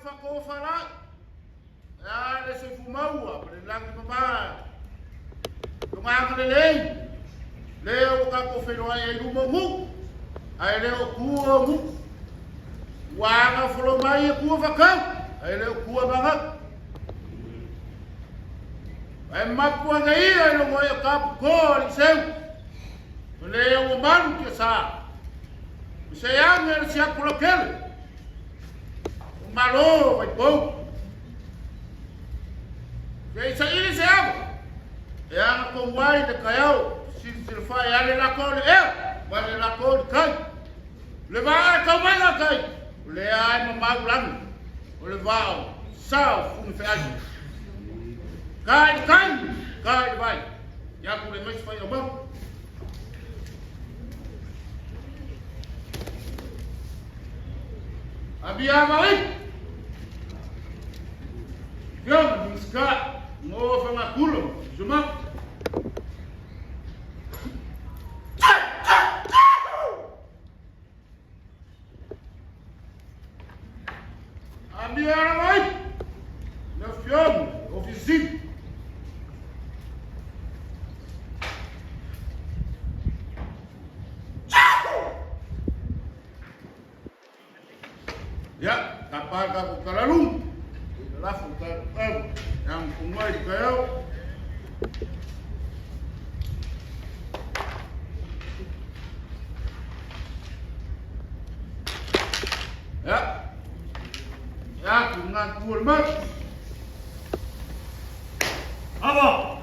whakofara. Ea le se fumaua, pare langi mama. Lumanga le lei. Leo kako whenua e lumo mu. Ai leo kua mu. Wanga wholo mai e kua whakau. Ai leo kua manga. Ai mapua nga ia e longo e kapu koa li seu. Leo o manu kia saa. Se anga se akula kele. O malo vai pou. Ke sa ili se anga. E anga ko mai de kaiau. Se fai ale la ko le e. Wale la ko le kai. Le vai ka mai la kai. Le ai ma mau lang. O le vao. Sao funu fe ai. Kai vai. Ya ku le mai fai o mau. Abia mai. Yang miska no fa makulo. Juma. Abia mai. No fiom, ofici. Ya, kapal ka kalalung. Ila futa yang kumai kayau. Ya. Ya, kungan kulmat. Apa?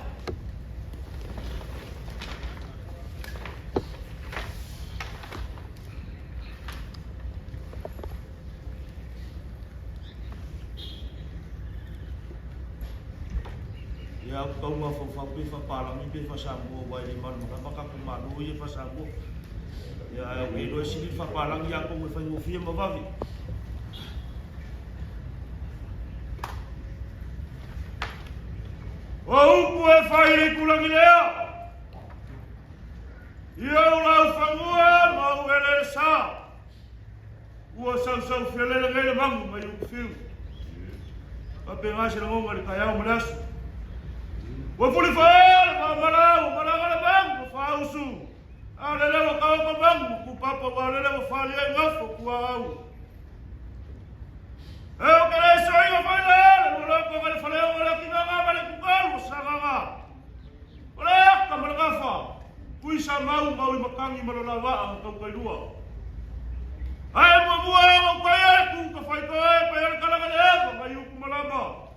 Ya kau ma fa pe fa pala mi pe fa sambo wa ni man ma ka ku ma do ye fa sambo ya we do si fa pala ya ko me fa ngo fi ma va vi o ku e fa ri ku la ni leo ia la fa ngo ma u ele sa u sa fe le le mang ma yu fi pa pe ma se no mo ri ka ya mo las. Wafuli fael, malau, malangala bang, fausu. Alele wakau ka bang, ku papa walele wafali ai ngafo ku au. Eu kale soi wa fael, wala ko kale fale wala kinga wala ku galu sanganga. Wala ka malgafa. Puisa mau makangi malolawa ang kau kailua. Ai mo mo payal ku ka fai ko payal kala kala mayu ku malama.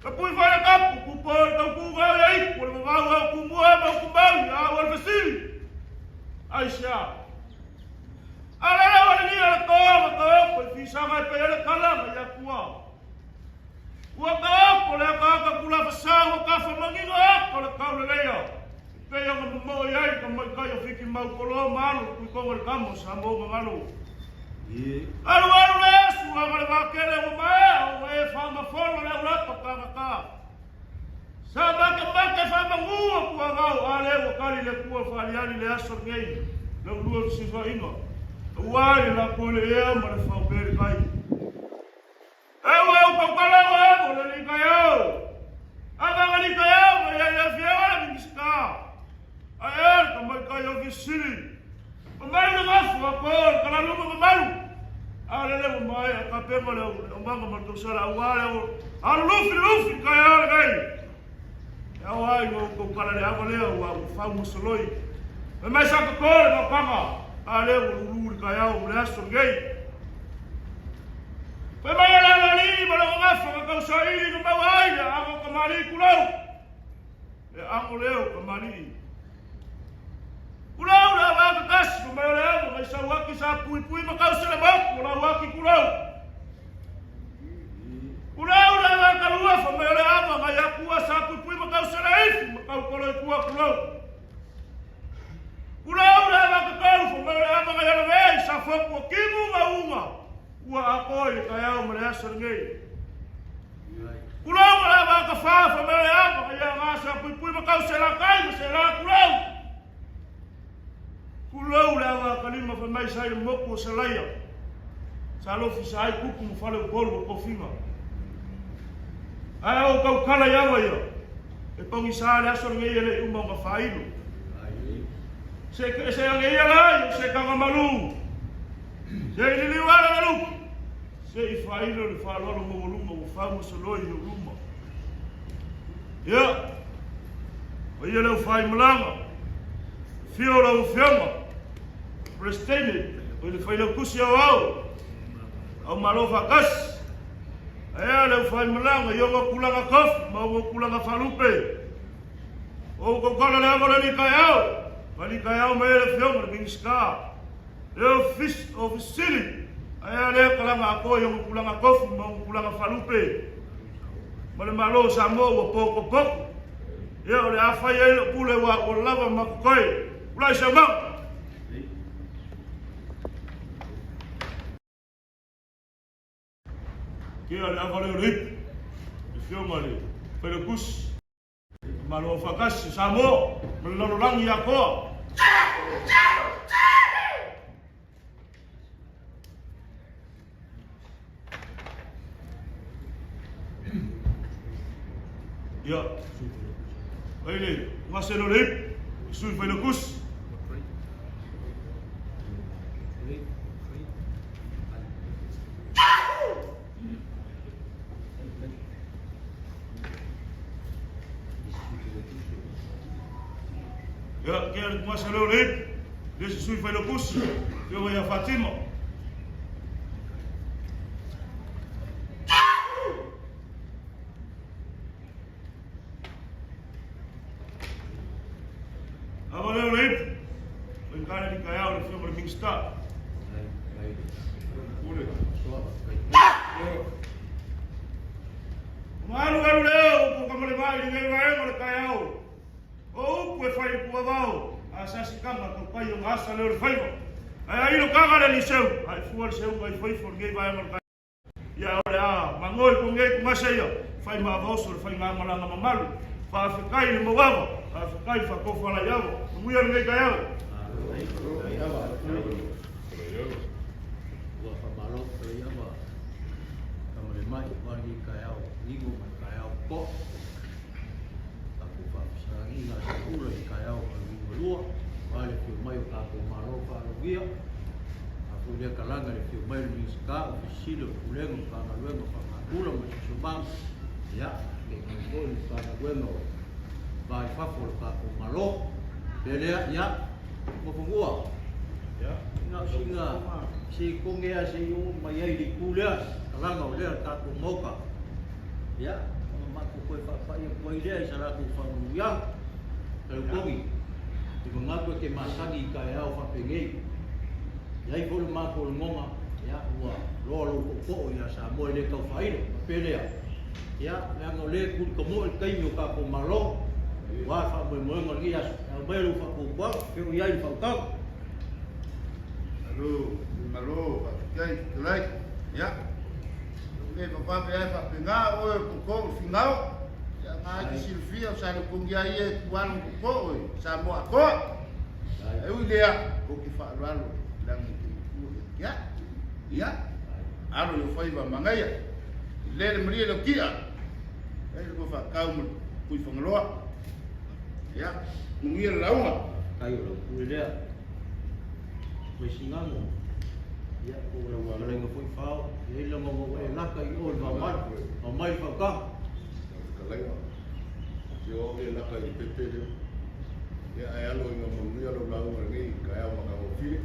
Kapui vai a capo, ku por ka ku ga ai, por ma ku mo ma ku ba ya wal fasil. Aisha. Ala la wala ni ala ko, ko fi sama pe ala kala ya kuwa. Wa ka ko la ka la fasa wa ka fa mangi ko la ka le ya. Pe ya mo ya ko ma ka yo fiki ma ko lo malu ku ko wal kamo sa mo malu. Alu lesu agora vai querer o mal, é fama fora le ula toka ka. Sabe que vai fama ngua ku agau ale o kali le ku faliani le aso ngei. Le ulu se vai ino. Uai la ko le e ma le fa ber kai. Eu ko kala o le ni kayo. Aga ni kayo, ya fiera ni ska. Ai ko mai kayo visiri. Pemalu ngafu ako, kala lumo pemalu. Alele mai ka pema le mbanga matosala wale. Lufi kaya gai. Ya wai ko kala le avo le wa fa musoloi. Mas sa ko na panga. Ale ulu kaya o le aso gai. Pema la li mo le ngafu ka sai no mawai ako kamari kulau. E ako leo kamari. Kulau la va ka kas no me le mai sa waki sa pui ma ka se le ba kulau waki kulau. Kulau la va ka lua fa me le ama mai aku sa pui ma ka se le if ma ka ko le kulau. Kulau la va ka ka fa me le ama mai le ve sa fo ko kimu ma uma. Ua ako le ka ya mo le asar ngai. Kulau la va ka fa me le ama mai ya sa pui ma ka se la kai se la kulau. Kulau la wa kalima fa mai sai moko salaya. Sa lo fi sai kuku mo fale bolo ko finga. Ai o kau kala ya wa yo. E pongi sa le aso ngai ele uma ma failo. Se ngai ala se ka malu. Se ni wala malu. Se i failo le fa lo mo luma mo fa mo solo i luma. Ya. O ia le fai malanga. Fio la fianga. Prestene, o le fai le kusi au. Au malofa kas. Aya le fai malanga yo ngo kulanga kof, ma ngo kulanga falupe. O ko kala le amore ni kayao. Mali kayao me le fianga le binska. Le fish of city. Aya le kalanga ko yo ngo kulanga kof, ma ngo kulanga falupe. Male malo samo o poko poko. Ya ole afa ye pule wa o lava makoi. Ula sama. Kia le afa le rip. Le fioma le. Pele kus. Malo fakas samo. Melalo langi ako. Ya. Baile, ngasih lo lip, sui pelukus. Ya, kaya ngasih lo lip, dia sui pelukus. Dia wajah Fatima. Stop. Malu malu leo, kung kamali ba, hindi kayo mo kayo. Oh, pwe fay po bao. Asasi kama kung kayo ng asa leo fay mo. Ay ilo kagala ni sew. Ay fuwal sew ay fay for gay ba mo kayo. Ya ora, mangoy kung gay kung asayo. Fay mabos or fay nga lang mamalu. Fa fikay ni mawabo. Fa fikay fa ko fala yabo. Muya ngay kayo. Mai mari kaya lingu kaya ko aku pa sa ina sa ulo kaya lingu lua vale que mai ka ko maro pa dia aku dia kalanga le que mai ni ska silo ulengo pa luego pa ulo mo subang ya que gol pa bueno vai fa for ka ko maro pelea ya mo pungua ya na singa si kongea si yung mayay di kulias kalanga ulia taku moka ya maku koe whapai koe lea isa laku whanuyang kau kongi i mangatu ke masangi kai au whapengei iai kolu mako ngonga ya ua loa loko ko'o ia sa moe le kau whaino pelea ya leanga le kuri ka moe kaimi o kako malo wa wha moe moe ngongi asu au meru whakukua keu iai whakau Malo, kay tulay, ya. Okay, papa pe pa pinga o ko fingal. Ya nga di Silvia sa no kung yaye kuan ko sa mo ako. Ay ulia ko ki fa lalo lang ya. Ya. Aro yo fai ba mangaya. Le mri lo kia. Ay ko fa ka mo ku fangloa. Ya, nungir launga. Kayo lo ulia. Singango ya ko wala nga foi fao ele mo la ka yo ma mai fa ka kalai yo le la ka pepe ya ay alo nga mo ya lo lao ngi kaya ma ka ofi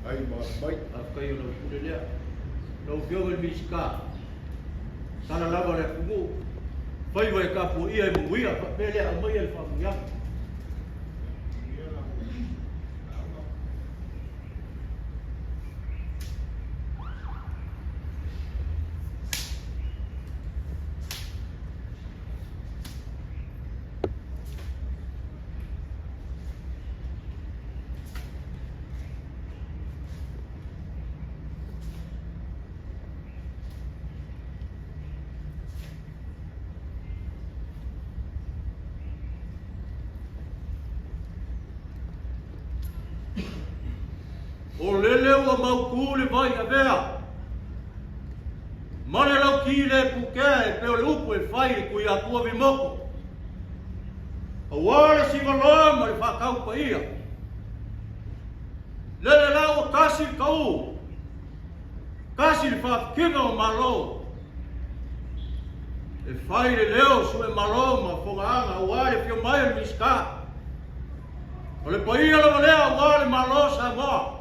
ai ma bai ka yo lo pudelia lo fio el miska sala la ba le fugu fai vai ka pu ia mo ia pa pele a mai el fa ya o lele o mau kule vai a vea Mane lau ki le kukea e peo le upu e whai kui a kua vi moko. A wale si maloa ma le whakau pa ia. Lele lau o kasi kau. Kasi le whakina o malo. E whai le leo su e malo ma whongaanga a wale pio mai o miska. O le pa ia la lea a wale malo sa moa.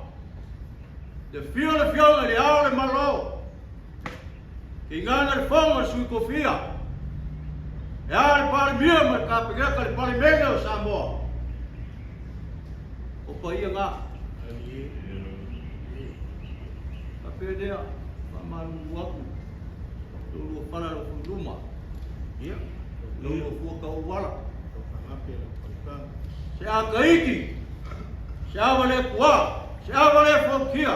Le fio le ao le malo. I ngana le whonga sui kofia. E a le pari mia ma ka pegeka le pari mega o Samoa. O pa ia ngā. Ka pēdea, ka maru waku. Lulu o pana lo funduma. Lulu o fuaka o wala. Se a kaiki. Se a wale kua. Se a wale whokia.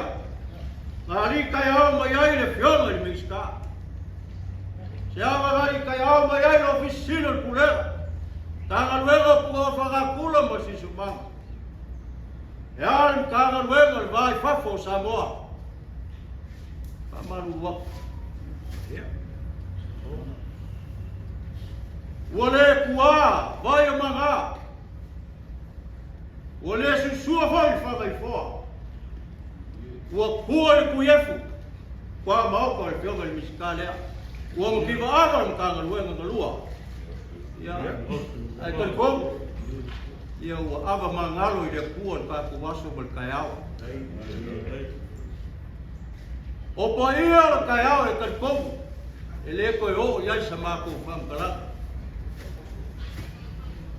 Ngā rika iau mai ai le whionga ni miska. Se awa gai kai au mai ai lo fisino le pulera. Tanga luenga pua whakakula ma si sumanga. E alim tanga luenga le vai whafo Samoa. Kamaru waku. Ua le kua, vai o manga. Ua le susua vai whakaifoa. Ua kua le kuiefu. Kua maoka le pionga le misikalea. Ua mo kiwa awa mo kanga luenga ngalua. Ia, ai koi kongu. Ia ua awa mangalo i le kua ni kako waso mal kaiao. O pa ia la kaiao e kai kongu. E le koe o iai sa mako whangalaka.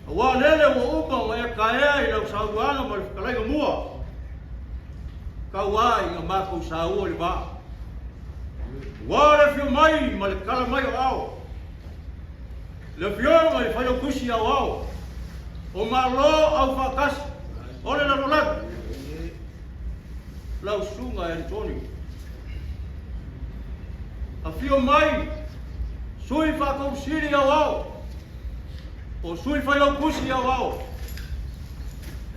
Ua lele ua upa o e kaea i lau sauana ma le whakalaiga mua. Kau ai ngā mako saua li maa. Wale fio mai ma le kala mai o ao. Le fio mai whai o kusi au ao. O malo au whakasi. Ole na rolatu. Lau sunga e Antonio. A fio mai. Sui whakau siri au ao. O sui whai o kusi au ao.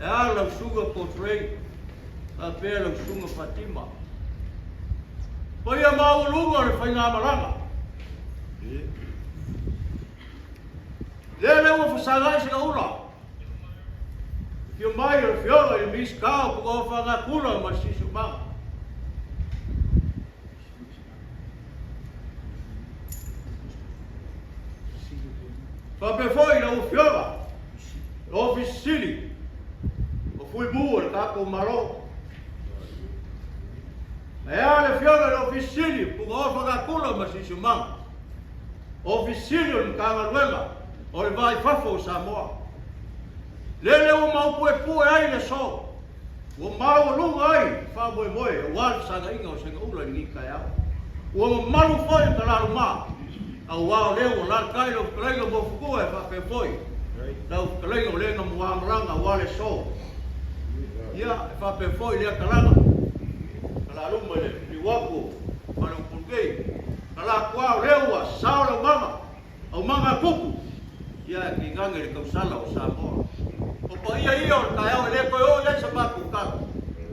E a lau sunga portray. A pēr lau sunga Fatima. Pai a maulunga le whai ngā maranga. Lele ua whasangai se ka ura. Kia mai o whiola i mis kao puka o whangakula ma sisu manga. Whape foi na u whiola. O fisili. O fui mua le kako maro. E ale fiona le ofisili, puka o whakakula ma si sumanga. Ofisili o ni kangaruenga, o le vai whafo Samoa. Lele o maupu e pue ai le so. O mau lunga ai, whamoe moe, o wāru sanga inga o senga ula ni kai au. O malu foi ka laru maa. Au wao leo o lar kai lo whakalenga mo fukua e whape foi. Lau whakalenga o lenga mo wamaranga o wale so. Ia, e whape foi lea kalanga. La luma le liwapo para pulgei ala kwao lewa saula mama au manga kuku ia ki gange le kausala o Samoa o pa ia o tae le ko o ia sa maku ka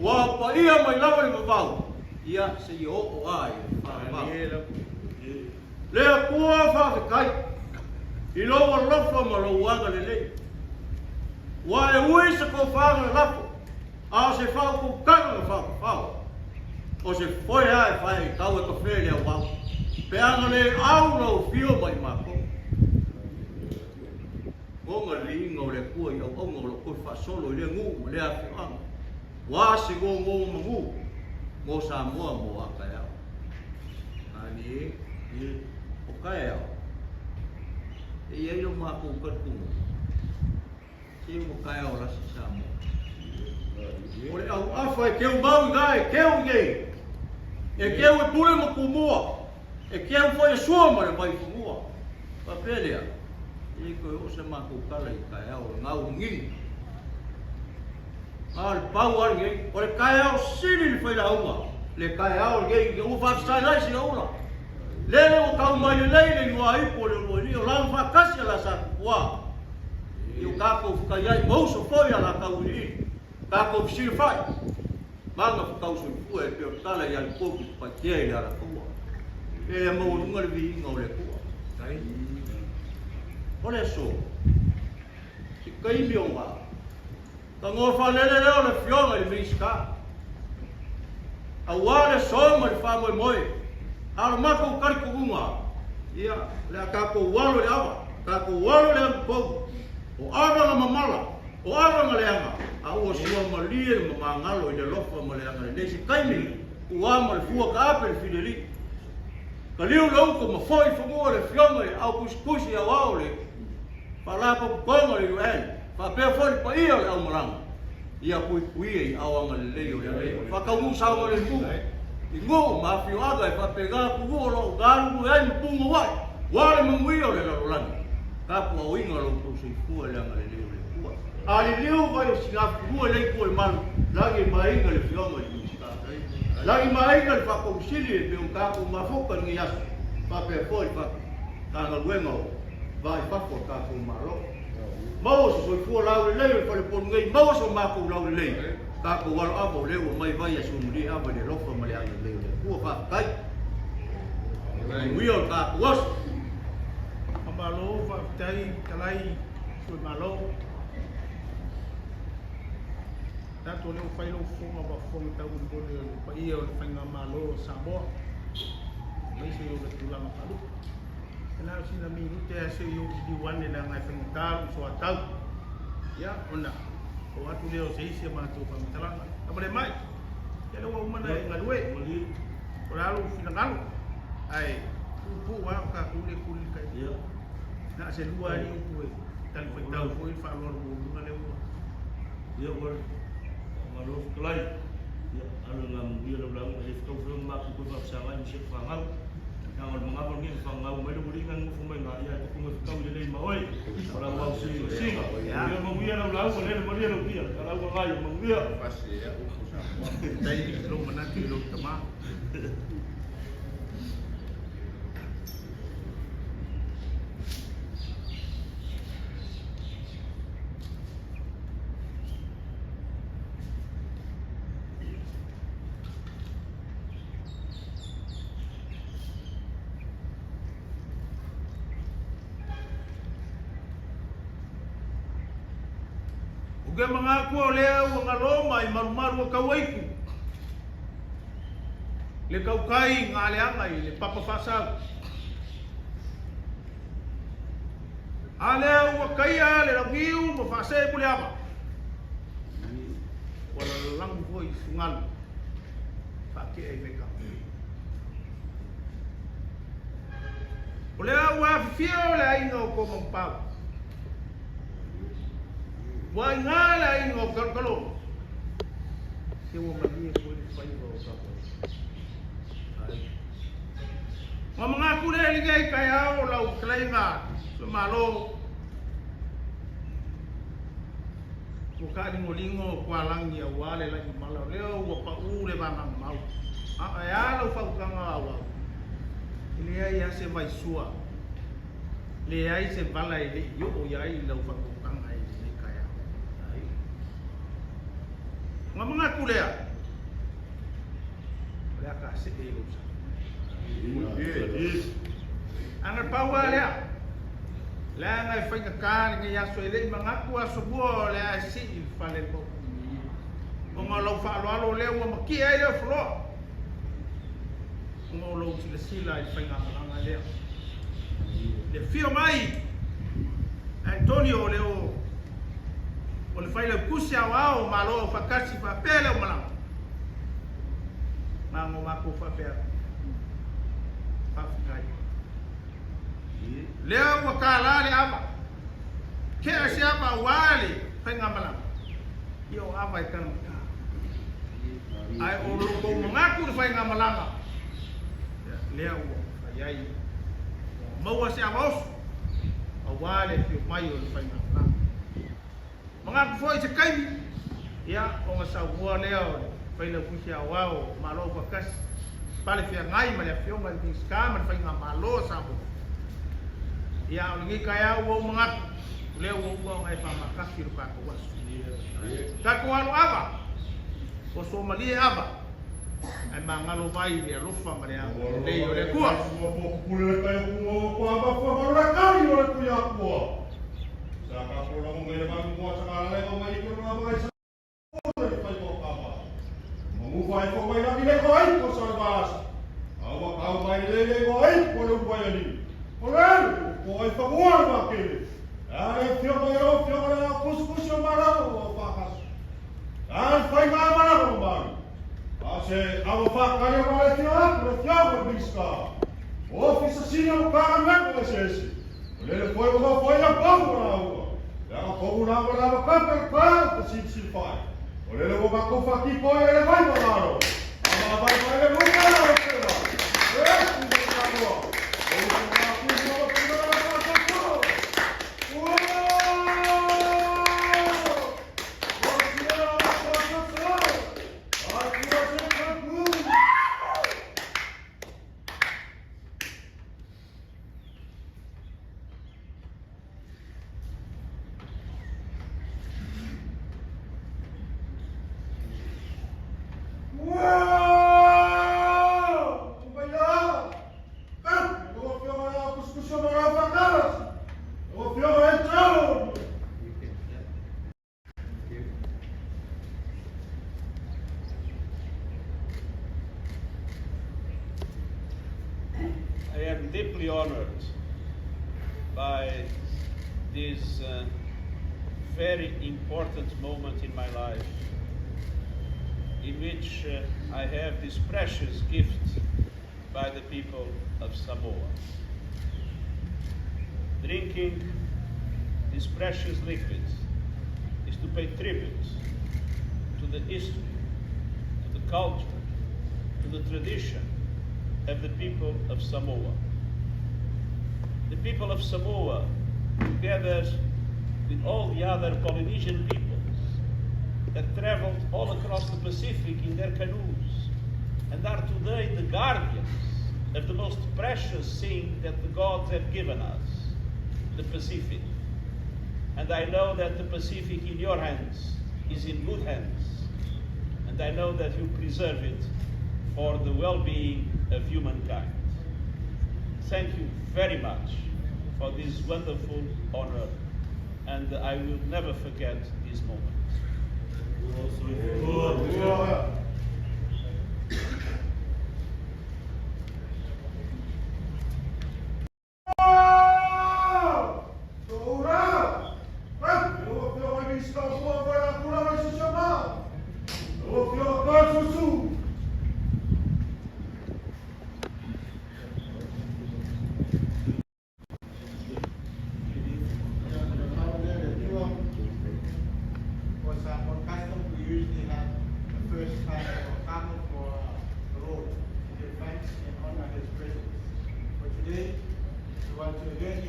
wa pa ia mai lava le mabau ia se o ai le kua fa kai i lo wa lofa ma lo wanga le wa e ui se ko fa le lapo a se fa ku ka fa o se foi ai fai tau e kofele au wau. Peanga le au no fio mai mako. Onga linga o le kua i au onga o lo koi whasolo i le ngu le a whianga. Wasi go ngu mangu. Mo Samoa mo a kai au. Ani o kai au. E iei o mako katumu. Se mo kai au lasi Samoa. O le au awha e keu mau ngai, keu ngei. E keu e pule mo kumua. E keu foi e sua ma le vai kumua. Pa pelea. E koe o se mako kala i kai au ngau ngingi. Ngā le pau ari ngei. O le kai au siri li whaida aunga. Le kai au ngei ke uwha whasai si aula. Lele o kau mai le leile i wā ipo le ua ni o lau whakasi ala sa kukua. I o kako whakaiai mauso foi ala kau ni. Kako fisiri whai. Manga whakau sui fua e peo tala i alipoku pa kia i ara kua. e mo lunga le vi ngole ku kai ole so si kai mi onga ka ngo fa le le fiona le miska awale so mo fa mo moi al ma ko kar ku nga ia le ka ko walo le ava ka ko walo le po o ava na mamala o ava na le anga a o so ma lie ma ngalo le lofa ma le anga le si kai mi o ama le fua ka ape fideli ka liu lau ko ma foi fo le fiona au kuskusi a waole pa la po ko le UN pa pe foi pa ia le amoranga ia kui au anga le leo le pa ka u sa le ku ingo ma fio aga e pa pega ku lo garu ai pungo wai wale mungui o le rolan ka po ingo lo ku si ku le anga le leo le ku ali leo vai o singa ku le ku e malu lagi mai nga le fiona le lagi mai nga fa ko sili pe un ka ku ma foka ni ya pa pe foi pa ka nga luengo vai pa ko ka ku malo mau so fu la le pa le pon ngai mau so ma ku la le ka ko wal abo le o mai vai asu muri abo le lofa ma le anga le ku pa kai wi o ka was Malo fa tai kalai ku malo ta to le fai lo fu ma ba fu ta un bo le pa ia o fa nga malo sabo mai se yo le tula ma kalu na si na mi rute se yo di wan le na fa nga so atau ya ona o atu le o se isi ma to pa tala abale mai ya le wa mana nga lue o la lu fina ngalu ai pu wa ka ku le kai ya na se lua ni ku tal fa tau foi fa lo lu ngale wa dia ber malu kelai ya anu ngam dia lo lang dia kau film mak ku fa sama ni sik fangau yang orang mengapa ni fangau mai lu ringan fu mai ngai ya ku kau dia le mai orang wau si sing dia mau dia lo lang boleh mau dia lo dia kalau gua ngai mau dia pasti ya dai lo menanti lo tama Uge mga ko leo nga Roma i marumaru ka waiku. Le kaukai nga leangai le papafasa. Ale wa kaya le ragiu mo fase pule ama. Wala lang foi sungal. Paki ai meka. Ole wa fio le ai no ko mpa. Wa ngala ingo kalkalo se wo mali ko ni pai ko ka ai mga kule ligay kaya o law klainga sumalo ko ka di molingo kwa lang ya wale la malo leo wa pa ule ba mang mau a ya lo fa ka nga wa ile ya se vai sua le ai se bala ile yo o ya ile lo fa nga mga kulea kulea ka se e lo sa ang pawa lea la nga fa ka nga ya so ele mga ku asubo le si fale ko nga lo fa lo le wa maki e le flo nga lo sila i fa nga le le fio mai Antonio leo o le faile kusia wao malo fakasi fa pele o malang mango mako fa pele fa kai leo wakala le ama ke asiaba wale penga malang yo ava ikan ai o ko ngaku le fainga malanga leo ayai mau asiaba awale fi mayo le fainga malanga mga foi se kai ya o nga sa bua leo faila kusia wao malo bakas pale fia ngai ma le fio ngal di skama fa nga malo sa bo ya o ngi kaya wo mga leo wo ngai fa makasi ru ka ko was ka ko anu ava o so mali ava ai mangalo vai le alofa ma le le o le kua. Pule kai ko ko aba ko ora kai o ku ya ko. Sa ka ko la mo le ba ko sa ka le ko mai ko na ba sa. Pai ko ka ba. Mo vai ko mai la le ko ai ko sa ba. Awa ka mai le ko ai ko le ko ai ni. Ora ko ai fa mo ba ke. Ai fio ko la kus o mara o pa ka. Ai fai ma mara ko ba. Ase avo whakare wale te aku le te awa biska. Ofisa sina mo kaka meko e sesi. O lele koe waka koe na kongu na ua. Le aka kongu na ua na kaka kaka te si whai. O lele waka kofa ki koe e le vai mararo. Ama vai vai le muka na o tera. E kuka na ua. O uka na kuka na kuka na kaka kua. Ua! I am deeply honored by this very important moment in my life, in which I have this precious gift by the people of Samoa. Drinking this precious liquid is to pay tribute to the history, to the culture, to the tradition of the people of Samoa. The people of Samoa, together with all the other Polynesian peoples that traveled all across the Pacific in their canoes and are today the guardians of the most precious thing that the gods have given us, the Pacific. And I know that the Pacific in your hands is in good hands, and I know that you preserve it for the well-being of humankind. Thank you very much for this wonderful honor, and I will never forget this moment.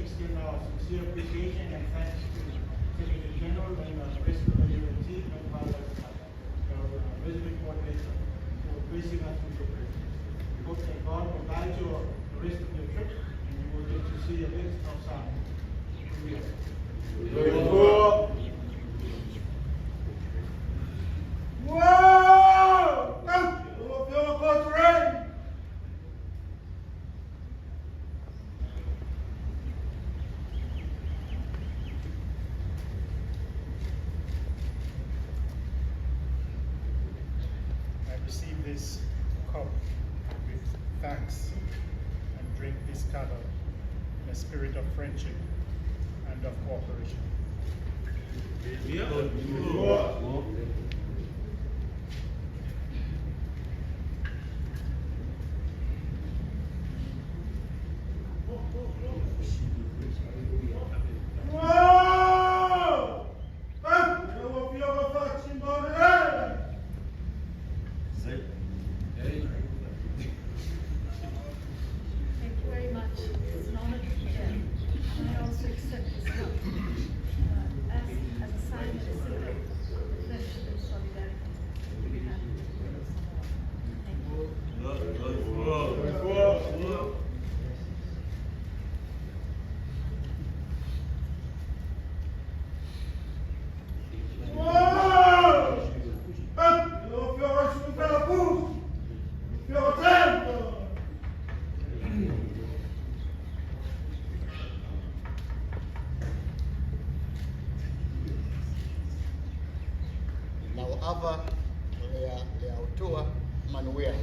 Extend our sincere appreciation and thanks to Secretary General and the rest of the UN team and our resident coordinator for gracing us with your presence. We hope that God will guide you the rest of your trip and you will get to see a list of some receive this cup with thanks and drink this kava in a spirit of friendship and of cooperation. As a sign of friendship ava le autua manuea.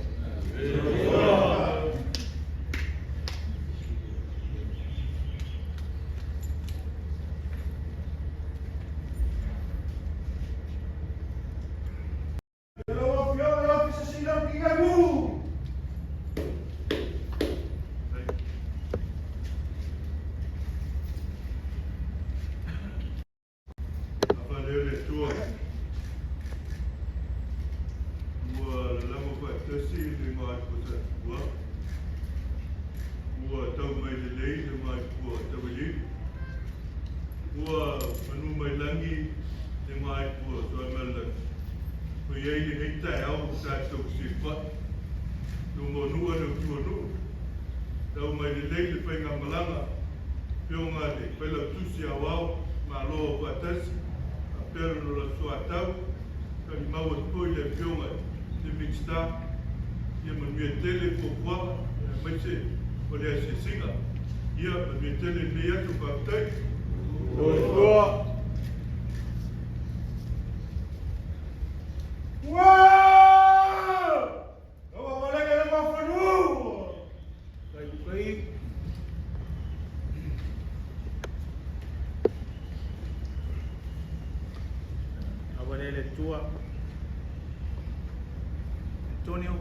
Antonio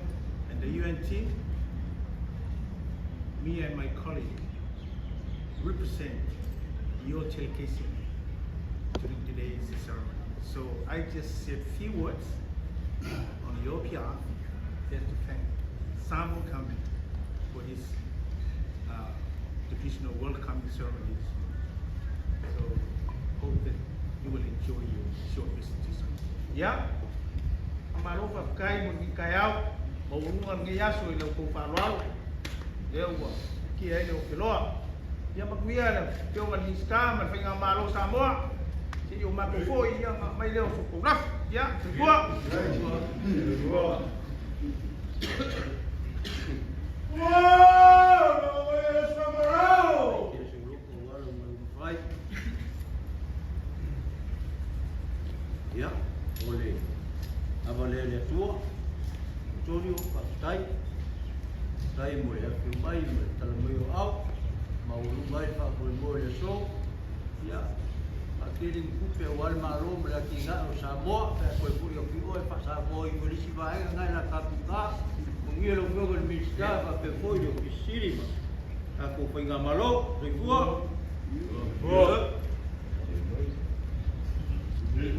and the UN team, me and my colleague represent your delegation during today's ceremony. So I just said a few words on your behalf just to thank Samuel Kambi for his traditional welcoming ceremonies. So hope that you will enjoy your short visit to Samuel. Yeah? Amarofa kai mo ni kayao maulungan ng yaso ilaw ko farwal dewa ki ay no kilo ya magwiya na yo man iska man fa malo sa mo si yo magfo iya may lew su ko raf ya tuwa Ya, boleh. Avalele tua, Antonio, Pastai, Tai mo ya filmai mo talamoyo au, maulungai fa por mo le so, ya. Akiring kupe wal maro mla kinga o Samoa, ko puri o pigo e pasa mo i polisi vai ngai na kapunga, ngelo ngo el mista pa pe foio pisirima. Ako pinga malo, rekua.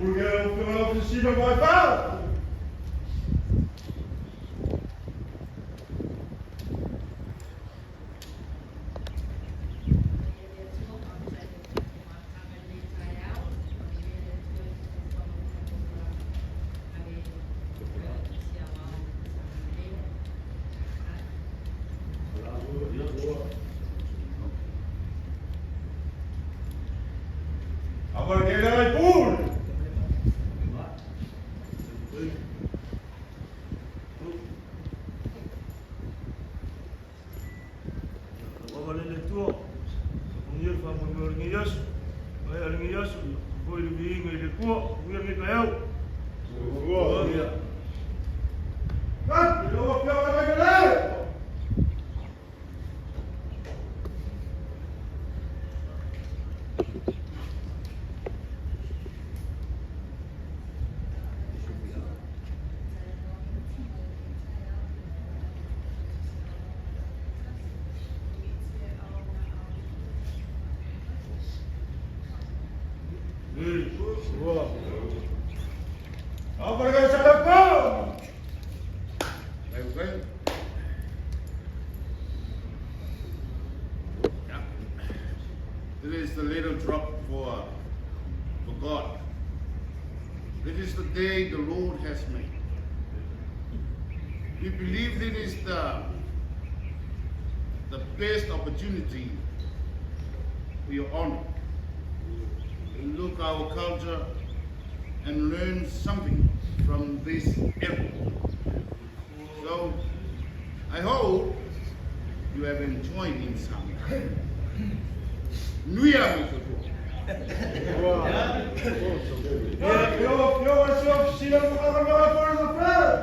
Porque eu fui oficina vai para. Agora que ele vai puro. It is the little drop for God. It is the day the Lord has made. We believe it is the best opportunity for your honor. We look our culture and learn something from this era. So I hope you have enjoyed in some. Nuia muito. Eu sou oficina do mga foreign affairs.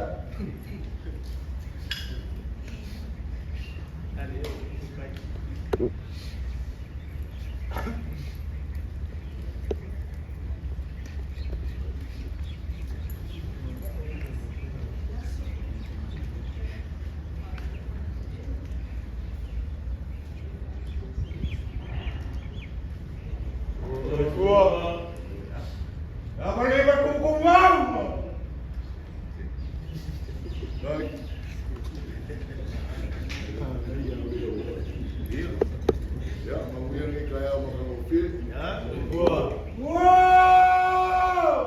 Ako na iba kong kumang! Right. Ya, mau yang ni kaya makan ofil. Wow!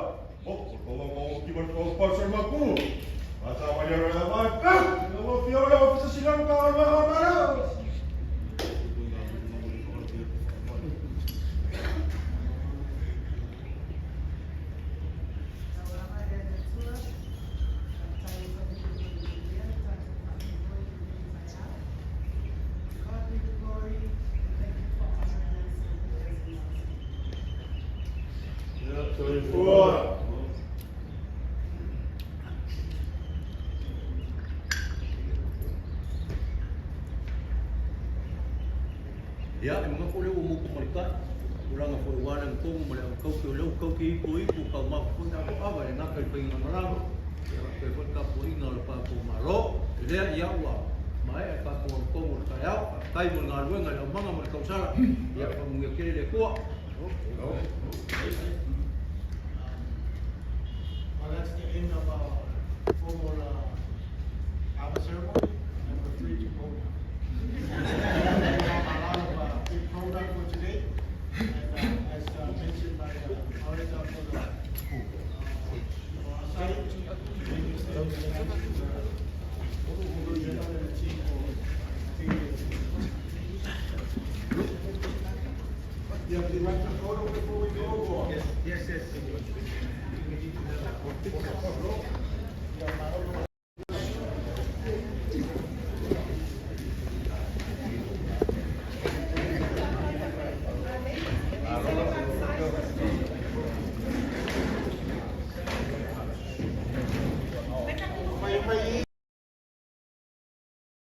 Oh, kalau mau kibar kau pasal maku. Masa bayar naman. Kalau Fiona ofisa silang kawan mga. Wow! Ya, mga kulay umupo malikat. Kurang ako iwanan ko, mula ang kau kiulaw, kau kiipo-ipo, kau mapun ako aba, yang nakal pa yung maramo. Kaya kung ka po ingal pa po maro, ilya yawa. May ka po ang kong kayaw, kay mo nga luweng, ang mga marikaw sara. Ya, pamungyakin nila kuwa. Well, that's the end of our formal our ceremony. And we're free to vote now. We have a lot of big program for today. And as mentioned by the orator for the site, you have the right to photo before we go? Or? Yes.